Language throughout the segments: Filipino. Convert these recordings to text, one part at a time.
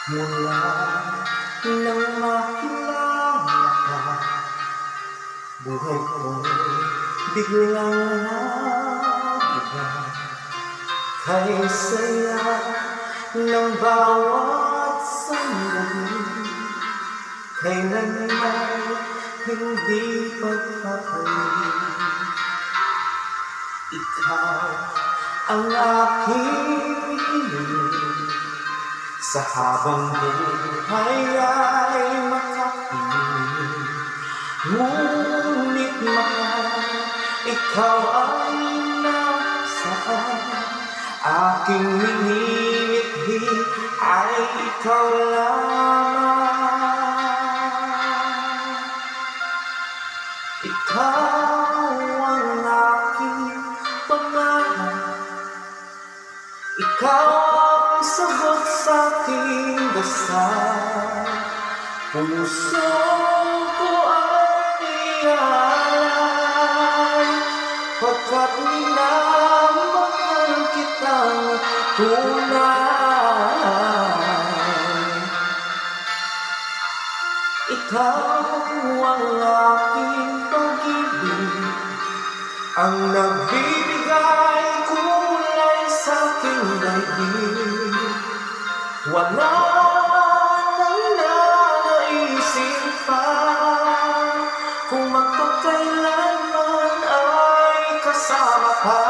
Mula nang makilala ka, buhay ko'y biglang nagiba. Kay saya ng bawat sandali, kailanman hindi pagpapali. Ikaw ang aking iniling, sa habang buhay ay makapiling. Ngunit mahal, ikaw ay nasaan? Aking minimithi ay ikaw lamang. Ikaw ang aking pangarap, ikaw ang sagot sa aking dasal. Puso ko ay alay, pagkat minamahal kitang tunay. Ikaw ang aking pag-ibig, ang nagbibigay kulay sa aking daigdig. Wala nang naisip pa kung magpakailanman ay kasama ka.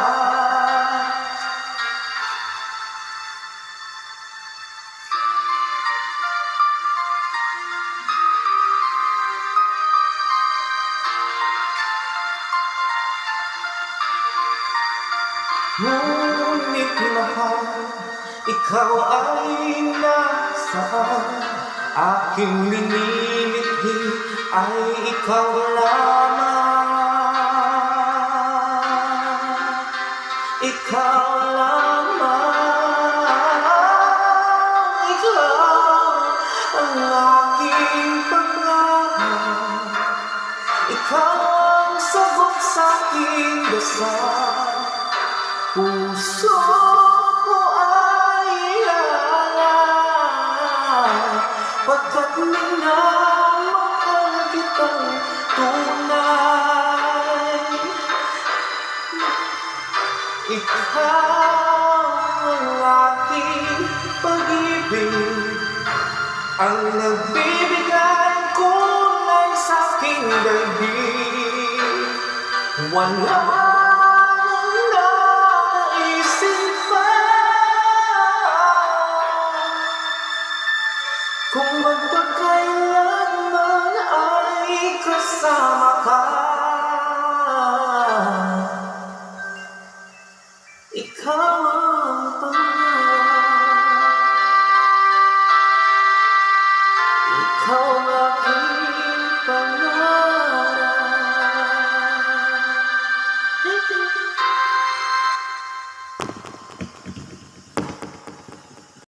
Ngunit mahal, ikaw ay nasaan? Aking minimithi ay ikaw lamang. Ikaw lamang. Ikaw ang aking pangarap, ikaw ang sagot sa aking dasal. Puso ko ay alay, pagkat minamahal kitang tunay. Ikaw ang aking pag-ibig, ang nagbibigay kulay sa aking daigdig. Wala kung magpakailanman ay kasama.